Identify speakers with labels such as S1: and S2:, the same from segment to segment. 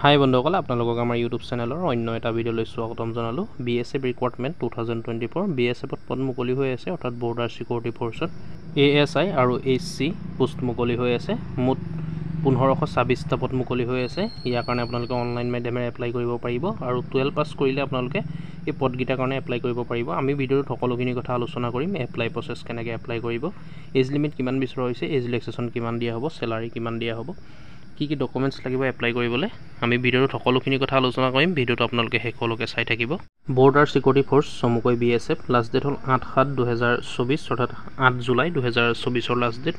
S1: হাই বন্ধুসকল, আপোনালোকক আমাৰ ইউটিউব চেনেলৰ অন্য এটা ভিডিঅ'লৈ স্বাগতম জনালোঁ। BSF ৰিক্ৰুটমেণ্ট 2024 BSFত পদ মুকলি হৈ আছে, অৰ্থাৎ বৰ্ডাৰ ছিকিউৰিটি ফ'ৰ্চত ASI আৰু HC পোষ্ট মুকলি হৈ আছে। মুঠ 1526টা পদ মুকলি হৈ আছে। ইয়াৰ কাৰণে আপোনালোকে অনলাইন মাধ্যমেৰে এপ্লাই কৰিব পাৰিব আৰু 12 পাছ কৰিলে আপোনালোকে এই পদকেইটাৰ কাৰণে এপ্লাই কৰিব পাৰিব। আমি ভিডিঅ'ত সকলোখিনি কথা আলোচনা কৰিম। এপ্লাই প্ৰচেছ কেনেকৈ এপ্লাই কৰিব, এজ লিমিট কিমান বিচৰা হৈছে, এজ ৰিলেক্সেশ্যন কিমান দিয়া হ'ব, চেলাৰী কিমান দিয়া হ'ব, কি কি ডকুমেণ্টছ লাগিব এপ্লাই কৰিবলৈ, আমি ভিডিঅ'ত সকলোখিনি কথা আলোচনা কৰিম। ভিডিঅ'টো আপোনালোকে শেষলৈকে চাই থাকিব। বৰ্ডাৰ ছিকিউৰিটি ফ'ৰ্চ চমুকৈ BSF, লাষ্ট ডেট হ'ল 8/7/2024, অৰ্থাৎ 8 জুলাই 2024 last date.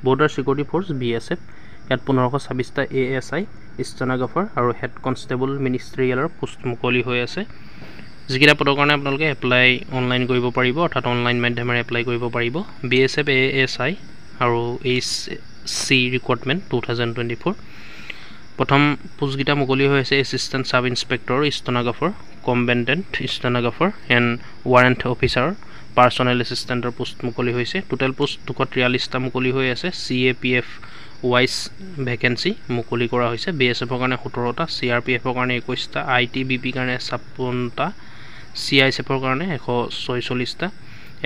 S1: Border security force BSF, ইয়াত 1526টা ASI ষ্টেন'গ্ৰাফাৰ আৰু হেড কনষ্টেবল মিনিষ্ট্ৰিয়েলৰ পোষ্ট মুকলি হৈ আছে। যিকেইটা পদৰ কাৰণে আপোনালোকে এপ্লাই অনলাইন কৰিব পাৰিব, অৰ্থাৎ অনলাইন মাধ্যমেৰে এপ্লাই কৰিব পাৰিব। BSF ASI আৰু HC ৰিক্ৰুটমেণ্ট 2024। প্ৰথম পোষ্টকেইটা মুকলি হৈ আছে assistant sub inspector stenographer, combatant stenographer and warrant officer, personnel এছিষ্টেণ্টৰ পোষ্ট মুকলি হৈছে। টোটেল পোষ্ট 243টা মুকলি হৈ আছে। CAPF ৱাইজ ভেকেঞ্চি মুকলি কৰা হৈছে। BSFৰ কাৰণে 17টা, CRPFৰ কাৰণে 21টা, ITBP কাৰণে 56টা, CISFৰ কাৰণে 146টা,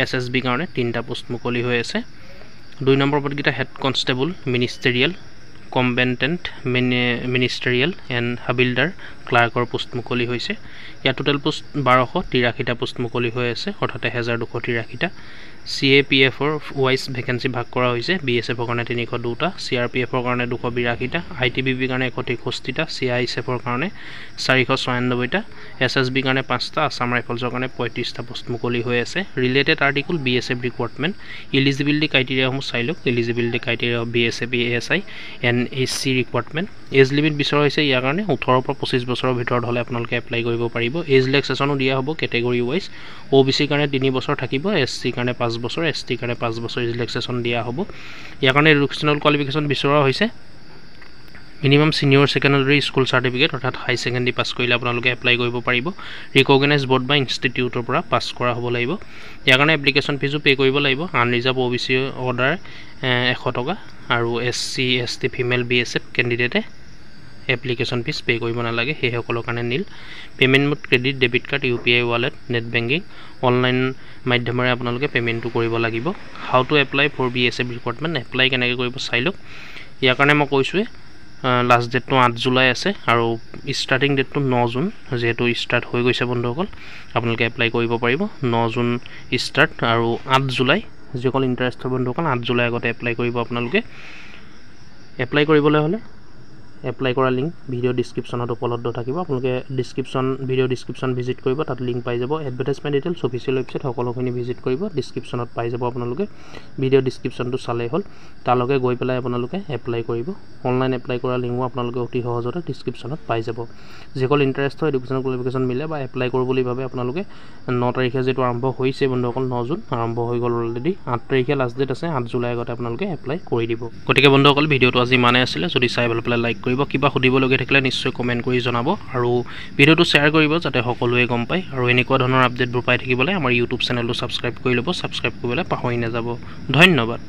S1: SSB কাৰণে 3টা পোষ্ট মুকলি হৈ আছে। 2 নম্বৰ পদকেইটা head constable ministerial, combatant ministerial and havildar ক্লাৰ্কৰ পোষ্ট মুকলি হৈছে। ইয়াত টোটেল পোষ্ট 1283টা পোষ্ট মুকলি হৈ আছে, অৰ্থাৎ 1283টা। CAPFৰ ৱাইজ ভেকেঞ্চি ভাগ কৰা হৈছে। BSFৰ কাৰণে 302টা, CRPFৰ কাৰণে 282টা, ITBPৰ কাৰণে 163টা, CISFৰ কাৰণে 496টা, SSB কাৰণে 5টা, আছাম ৰাইফলছৰ কাৰণে 35টা পোষ্ট মুকলি হৈ আছে। Related article BSF recruitment, eligibility ক্ৰাইটেৰিয়াসমূহ চাই লওক। Eligibility criteria of BSF ASI and HC recruitment. Age limit বিচৰা হৈছে ইয়াৰ কাৰণে 18 পৰা 25 বছৰৰ ভিতৰত হ'লে আপোনালোকে এপ্লাই কৰিব পাৰিব। এজ ৰিলেক্সেশ্যনো দিয়া হ'ব কেটেগৰী ৱাইজ। OBC কাৰণে 3 বছৰ থাকিব, SC কাৰণে 5 বছৰ, ST কাৰণে 5 বছৰ এজ ৰিলেক্সেশ্যন দিয়া হ'ব। ইয়াৰ কাৰণে এডুকেশ্যনেল কোৱালিফিকেশ্যন বিচৰা হৈছে minimum senior secondary school certificate, অৰ্থাৎ হাই ছেকেণ্ডেৰী পাছ কৰিলে আপোনালোকে এপ্লাই কৰিব পাৰিব। ৰিকগনাইজ বৰ্ড বা ইনষ্টিটিউটৰ পৰা পাছ কৰা হ'ব লাগিব। ইয়াৰ কাৰণে এপ্লিকেশ্যন ফিজো পে' কৰিব লাগিব। আনৰিজাৰ্ভ OBC অৰ্ডাৰ 100 টকা আৰু SC ST ফিমেল BSF কেণ্ডিডেটে এপ্লিকেশ্যন ফিজ পে' কৰিব নালাগে, সেইসকলৰ কাৰণে nil. Payment mode credit, debit card, UPI wallet, net banking, online মাধ্যমেৰে আপোনালোকে পে'মেণ্টটো কৰিব লাগিব। How to apply for BSF recruitment, apply কেনেকৈ কৰিব চাই লওক। ইয়াৰ কাৰণে মই কৈছোঁৱে লাষ্ট ডেটটো 8 জুলাই আছে আৰু ষ্টাৰ্টিং ডেটটো 9 জুন। যিহেতু ষ্টাৰ্ট হৈ গৈছে বন্ধুসকল, আপোনালোকে এপ্লাই কৰিব পাৰিব। 9 জুন ষ্টাৰ্ট আৰু 8 জুলাই। যিসকল ইণ্টাৰেষ্টেড বন্ধুসকল 8 জুলাই আগতে এপ্লাই কৰিব আপোনালোকে। এপ্লাই কৰিবলৈ হ'লে এপ্লাই কৰা লিংক ভিডিঅ' ডিছক্ৰিপশ্যনত উপলব্ধ থাকিব। আপোনালোকে ভিডিঅ' ডিছক্ৰিপশ্যন ভিজিট কৰিব, তাত লিংক পাই যাব। এডভাৰটাইজমেণ্ট ডিটেইলছ, অফিচিয়েল ৱেবছাইট সকলোখিনি ভিজিট কৰিব। ডিছক্ৰিপশ্যনত পাই যাব আপোনালোকে। ভিডিঅ' ডিছক্ৰিপশ্যনটো চালেই হ'ল, তালৈকে গৈ পেলাই আপোনালোকে এপ্লাই কৰিব। অনলাইন এপ্লাই কৰা লিংকো আপোনালোকে অতি সহজতে ডিছক্ৰিপশ্যনত পাই যাব। যিসকল ইণ্টাৰেষ্ট হয়, এডুকেশ্যনেল কোৱালিফিকেশ্যন মিলে বা এপ্লাই কৰোঁ বুলি ভাবে, আপোনালোকে 9 তাৰিখে যিটো আৰম্ভ হৈছে বন্ধুসকল, 9 জুন আৰম্ভ হৈ গ'ল অলৰেডি। 8 তাৰিখে লাষ্ট ডেট আছে, 8 জুলাই আগতে আপোনালোকে এপ্লাই কৰি দিব। গতিকে বন্ধুসকল, ভিডিঅ'টো আজি ইমানেই আছিলে। যদি চাই ভাল পালে লাইক কৰিব, কিবা সুধিবলগীয়া থাকিলে নিশ্চয় কমেণ্ট কৰি জনাব আৰু ভিডিঅ'টো শ্বেয়াৰ কৰিব যাতে সকলোৱে গম পায়। আৰু এনেকুৱা ধৰণৰ আপডেটবোৰ পাই থাকিবলৈ আমাৰ ইউটিউব চেনেলটো ছাবস্ক্ৰাইব কৰি ল'ব। ছাবস্ক্ৰাইব কৰিবলৈ পাহৰি নাযাব। ধন্যবাদ।